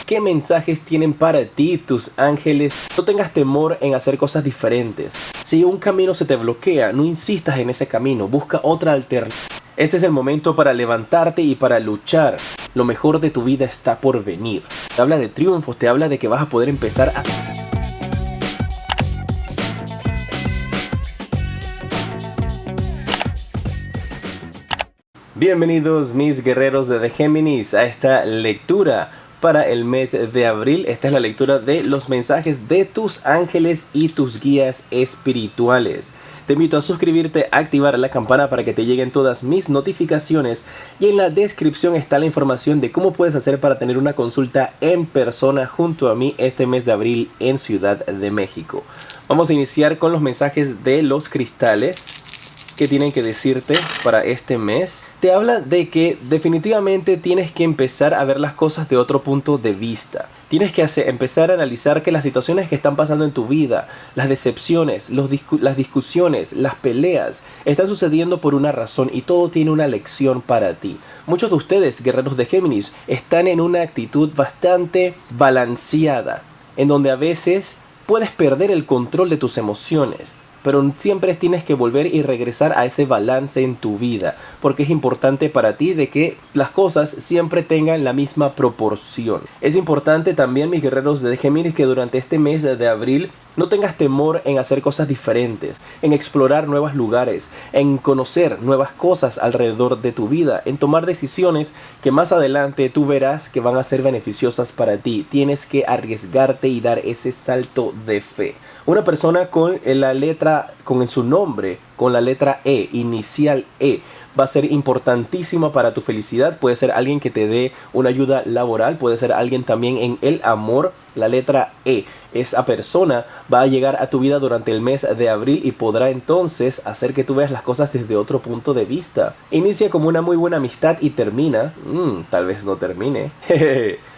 ¿Qué mensajes tienen para ti tus ángeles? No tengas temor en hacer cosas diferentes. Si un camino se te bloquea, no insistas en ese camino, busca otra alternativa. Este es el momento para levantarte y para luchar. Lo mejor de tu vida está por venir. Te habla de triunfos, te habla de que vas a poder empezar a... Bienvenidos mis guerreros de Géminis a esta lectura para el mes de abril. Esta es la lectura de los mensajes de tus ángeles y tus guías espirituales. Te invito a suscribirte, a activar la campana para que te lleguen todas mis notificaciones y en la descripción está la información de cómo puedes hacer para tener una consulta en persona junto a mí este mes de abril en Ciudad de México. Vamos a iniciar con los mensajes de los cristales. ¿Qué tienen que decirte para este mes? Te habla de que definitivamente tienes que empezar a ver las cosas de otro punto de vista. Tienes que empezar a analizar que las situaciones que están pasando en tu vida, las decepciones, las discusiones, las peleas, están sucediendo por una razón y todo tiene una lección para ti. Muchos de ustedes, guerreros de Géminis, están en una actitud bastante balanceada, en donde a veces puedes perder el control de tus emociones. Pero siempre tienes que volver y regresar a ese balance en tu vida, porque es importante para ti de que las cosas siempre tengan la misma proporción. Es importante también, mis guerreros de Géminis, que durante este mes de abril no tengas temor en hacer cosas diferentes, en explorar nuevos lugares, en conocer nuevas cosas alrededor de tu vida, en tomar decisiones que más adelante tú verás que van a ser beneficiosas para ti. Tienes que arriesgarte y dar ese salto de fe. Una persona con la letra, con su nombre, con la letra E, inicial E, va a ser importantísima para tu felicidad. Puede ser alguien que te dé una ayuda laboral, puede ser alguien también en el amor. La letra E, esa persona va a llegar a tu vida durante el mes de abril y podrá entonces hacer que tú veas las cosas desde otro punto de vista. Inicia como una muy buena amistad y termina, tal vez no termine.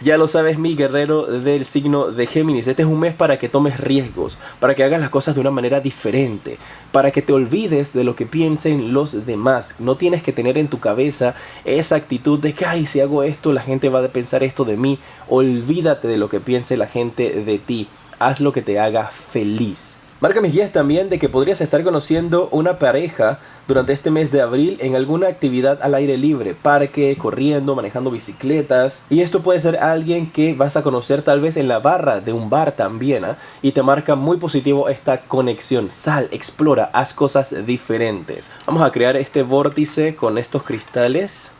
Ya lo sabes, mi guerrero del signo de Géminis, este es un mes para que tomes riesgos, para que hagas las cosas de una manera diferente, para que te olvides de lo que piensen los demás. No tienes que tener en tu cabeza esa actitud de que, ay, si hago esto, la gente va a pensar esto de mí. Olvídate de lo que piense la gente de ti. Haz lo que te haga feliz. Marca mis guías también de que podrías estar conociendo una pareja durante este mes de abril en alguna actividad al aire libre, parque, corriendo, manejando bicicletas. Y esto puede ser alguien que vas a conocer tal vez en la barra de un bar también, y te marca muy positivo esta conexión. Sal, explora, haz cosas diferentes. Vamos a crear este vórtice con estos cristales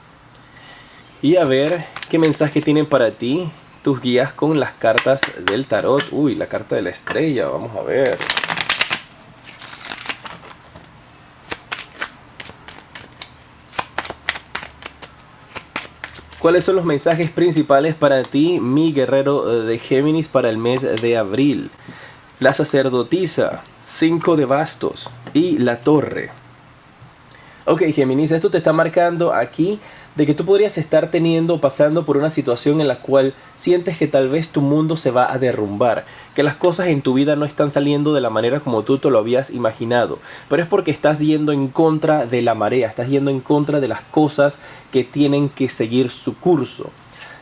y a ver qué mensaje tienen para ti tus guías con las cartas del tarot. Uy, la carta de la estrella, vamos a ver. ¿Cuáles son los mensajes principales para ti, mi guerrero de Géminis, para el mes de abril? La sacerdotisa, 5 de bastos y la torre. Ok, Géminis, esto te está marcando aquí de que tú podrías estar pasando por una situación en la cual sientes que tal vez tu mundo se va a derrumbar, que las cosas en tu vida no están saliendo de la manera como tú te lo habías imaginado, pero es porque estás yendo en contra de la marea, estás yendo en contra de las cosas que tienen que seguir su curso.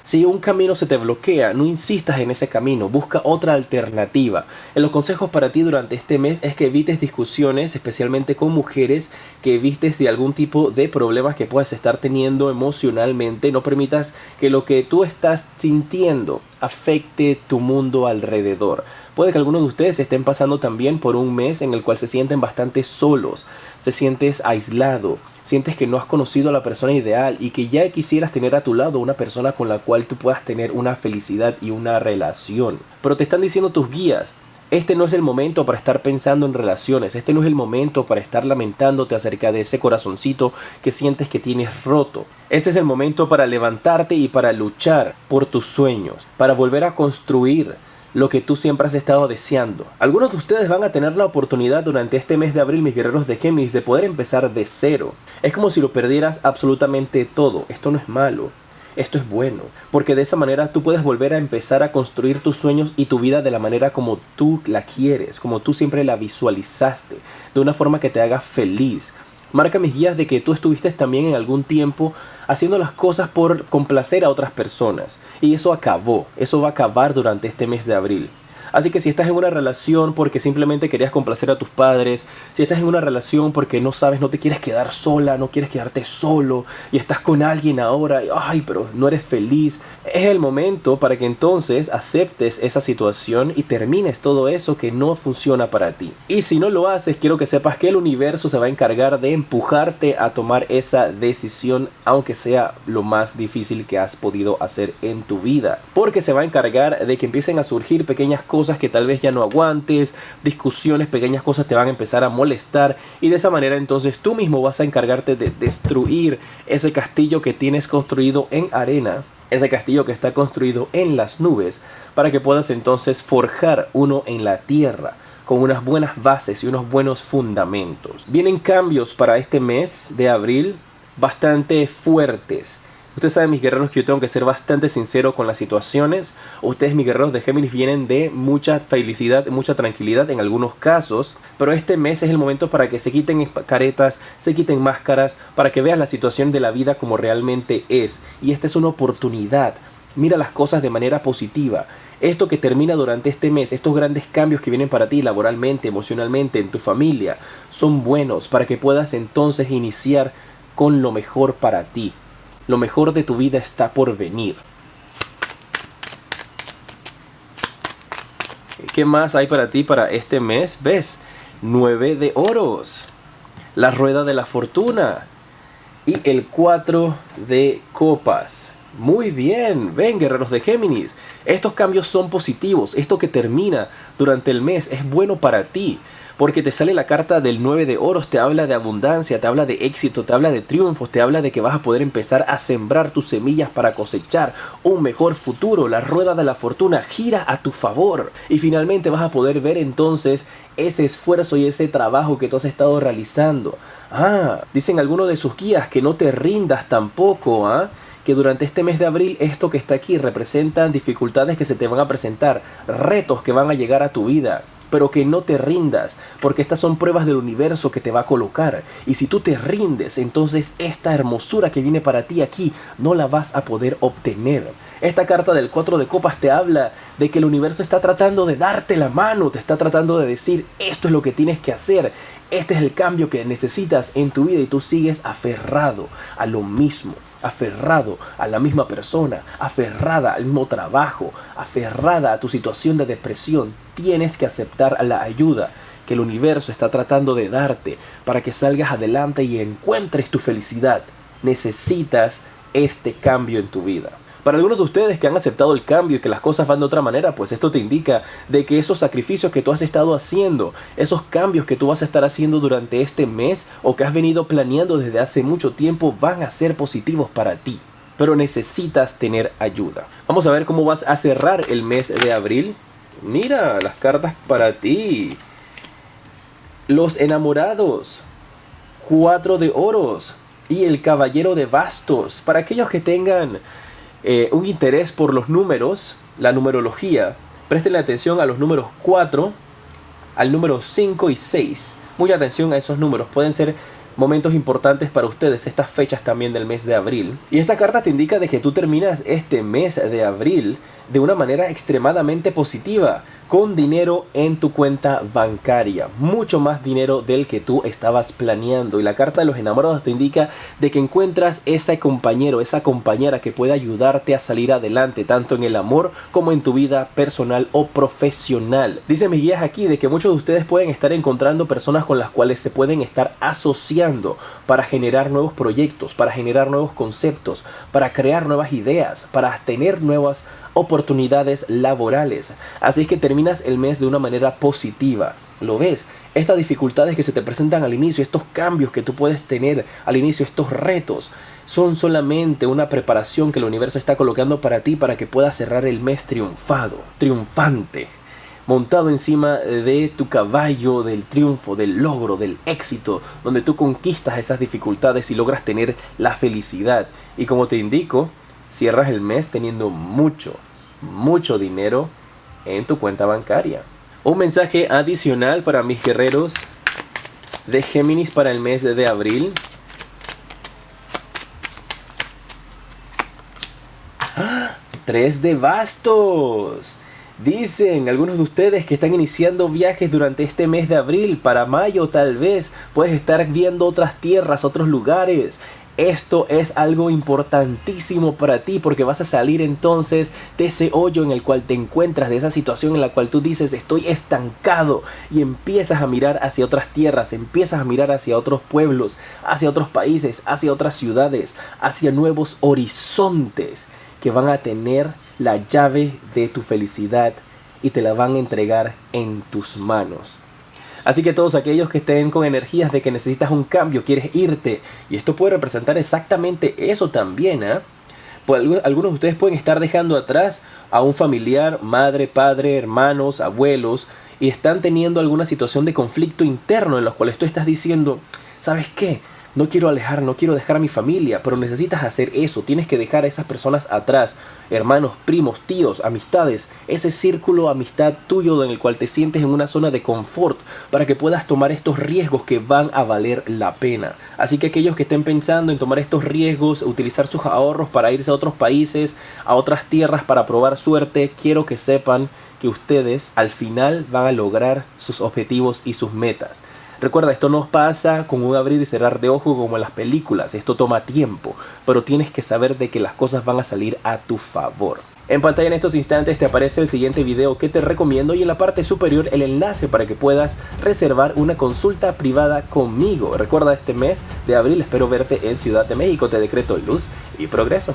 Si un camino se te bloquea, no insistas en ese camino, busca otra alternativa. Los consejos para ti durante este mes es que evites discusiones, especialmente con mujeres, que evites de algún tipo de problemas que puedas estar teniendo emocionalmente. No permitas que lo que tú estás sintiendo afecte tu mundo alrededor. Puede que algunos de ustedes estén pasando también por un mes en el cual se sienten bastante solos, se sientes aislado, sientes que no has conocido a la persona ideal y que ya quisieras tener a tu lado una persona con la cual tú puedas tener una felicidad y una relación. Pero te están diciendo tus guías, este no es el momento para estar pensando en relaciones, este no es el momento para estar lamentándote acerca de ese corazoncito que sientes que tienes roto. Este es el momento para levantarte y para luchar por tus sueños, para volver a construir lo que tú siempre has estado deseando. Algunos de ustedes van a tener la oportunidad durante este mes de abril, mis guerreros de Géminis, de poder empezar de cero. Es como si lo perdieras absolutamente todo. Esto no es malo. Esto es bueno, porque de esa manera tú puedes volver a empezar a construir tus sueños y tu vida de la manera como tú la quieres, como tú siempre la visualizaste, de una forma que te haga feliz. Marca mis guías de que tú estuviste también en algún tiempo haciendo las cosas por complacer a otras personas. Y eso acabó, eso va a acabar durante este mes de abril. Así que si estás en una relación porque simplemente querías complacer a tus padres, si estás en una relación porque no sabes, no te quieres quedar sola, no quieres quedarte solo y estás con alguien ahora, y, ay, pero no eres feliz, es el momento para que entonces aceptes esa situación y termines todo eso que no funciona para ti. Y si no lo haces, quiero que sepas que el universo se va a encargar de empujarte a tomar esa decisión, aunque sea lo más difícil que has podido hacer en tu vida. Porque se va a encargar de que empiecen a surgir pequeñas cosas que tal vez ya no aguantes, discusiones, pequeñas cosas te van a empezar a molestar y de esa manera entonces tú mismo vas a encargarte de destruir ese castillo que tienes construido en arena, ese castillo que está construido en las nubes, para que puedas entonces forjar uno en la tierra con unas buenas bases y unos buenos fundamentos. Vienen cambios para este mes de abril bastante fuertes. Ustedes saben, mis guerreros, que yo tengo que ser bastante sincero con las situaciones. Ustedes, mis guerreros de Géminis, vienen de mucha felicidad, mucha tranquilidad en algunos casos. Pero este mes es el momento para que se quiten caretas, se quiten máscaras, para que veas la situación de la vida como realmente es. Y esta es una oportunidad. Mira las cosas de manera positiva. Esto que termina durante este mes, estos grandes cambios que vienen para ti laboralmente, emocionalmente, en tu familia, son buenos para que puedas entonces iniciar con lo mejor para ti. Lo mejor de tu vida está por venir. ¿Qué más hay para ti para este mes? ¿Ves? 9 de oros. La rueda de la fortuna. Y el 4 de copas. Muy bien. Ven, guerreros de Géminis. Estos cambios son positivos. Esto que termina durante el mes es bueno para ti. Porque te sale la carta del 9 de oros, te habla de abundancia, te habla de éxito, te habla de triunfos, te habla de que vas a poder empezar a sembrar tus semillas para cosechar un mejor futuro. La rueda de la fortuna gira a tu favor y finalmente vas a poder ver entonces ese esfuerzo y ese trabajo que tú has estado realizando. Dicen algunos de sus guías que no te rindas tampoco, que durante este mes de abril esto que está aquí representan dificultades que se te van a presentar, retos que van a llegar a tu vida. Pero que no te rindas, porque estas son pruebas del universo que te va a colocar. Y si tú te rindes, entonces esta hermosura que viene para ti aquí no la vas a poder obtener. Esta carta del 4 de copas te habla de que el universo está tratando de darte la mano, te está tratando de decir, esto es lo que tienes que hacer, este es el cambio que necesitas en tu vida y tú sigues aferrado a lo mismo. Aferrado a la misma persona, aferrada al mismo trabajo, aferrada a tu situación de depresión. Tienes que aceptar la ayuda que el universo está tratando de darte para que salgas adelante y encuentres tu felicidad. Necesitas este cambio en tu vida. Para algunos de ustedes que han aceptado el cambio y que las cosas van de otra manera, pues esto te indica de que esos sacrificios que tú has estado haciendo, esos cambios que tú vas a estar haciendo durante este mes o que has venido planeando desde hace mucho tiempo van a ser positivos para ti. Pero necesitas tener ayuda. Vamos a ver cómo vas a cerrar el mes de abril. Mira las cartas para ti. Los enamorados. 4 de oros. Y el caballero de bastos. Para aquellos que tengan un interés por los números, la numerología, prestenle atención a los números 4, al número 5 y 6. Mucha atención a esos números, pueden ser momentos importantes para ustedes, estas fechas también del mes de abril. Y esta carta te indica de que tú terminas este mes de abril de una manera extremadamente positiva, con dinero en tu cuenta bancaria, mucho más dinero del que tú estabas planeando. Y la carta de los enamorados te indica de que encuentras ese compañero, esa compañera que puede ayudarte a salir adelante, tanto en el amor como en tu vida personal o profesional. Dicen mis guías aquí de que muchos de ustedes pueden estar encontrando personas con las cuales se pueden estar asociando para generar nuevos proyectos, para generar nuevos conceptos, para crear nuevas ideas, para tener nuevas oportunidades laborales. Así es que terminas el mes de una manera positiva. ¿Lo ves? Estas dificultades que se te presentan al inicio, estos cambios que tú puedes tener al inicio, estos retos, son solamente una preparación que el universo está colocando para ti para que puedas cerrar el mes triunfante, montado encima de tu caballo del triunfo, del logro, del éxito, donde tú conquistas esas dificultades y logras tener la felicidad. Y como te indico, cierras el mes teniendo mucho dinero en tu cuenta bancaria. Un mensaje adicional para mis guerreros de Géminis para el mes de abril. ¡Ah! 3 de bastos. Dicen algunos de ustedes que están iniciando viajes durante este mes de abril. Para mayo tal vez puedes estar viendo otras tierras, otros lugares. Esto es algo importantísimo para ti porque vas a salir entonces de ese hoyo en el cual te encuentras, de esa situación en la cual tú dices estoy estancado, y empiezas a mirar hacia otras tierras, empiezas a mirar hacia otros pueblos, hacia otros países, hacia otras ciudades, hacia nuevos horizontes que van a tener la llave de tu felicidad y te la van a entregar en tus manos. Así que todos aquellos que estén con energías de que necesitas un cambio, quieres irte, y esto puede representar exactamente eso también, pues algunos de ustedes pueden estar dejando atrás a un familiar, madre, padre, hermanos, abuelos, y están teniendo alguna situación de conflicto interno en los cuales tú estás diciendo, ¿sabes qué? No quiero dejar a mi familia, pero necesitas hacer eso, tienes que dejar a esas personas atrás, hermanos, primos, tíos, amistades, ese círculo de amistad tuyo en el cual te sientes en una zona de confort para que puedas tomar estos riesgos que van a valer la pena. Así que aquellos que estén pensando en tomar estos riesgos, utilizar sus ahorros para irse a otros países, a otras tierras para probar suerte, quiero que sepan que ustedes al final van a lograr sus objetivos y sus metas. Recuerda, esto no pasa con un abrir y cerrar de ojo como en las películas, esto toma tiempo, pero tienes que saber de que las cosas van a salir a tu favor. En pantalla en estos instantes te aparece el siguiente video que te recomiendo y en la parte superior el enlace para que puedas reservar una consulta privada conmigo. Recuerda, este mes de abril espero verte en Ciudad de México, te decreto luz y progreso.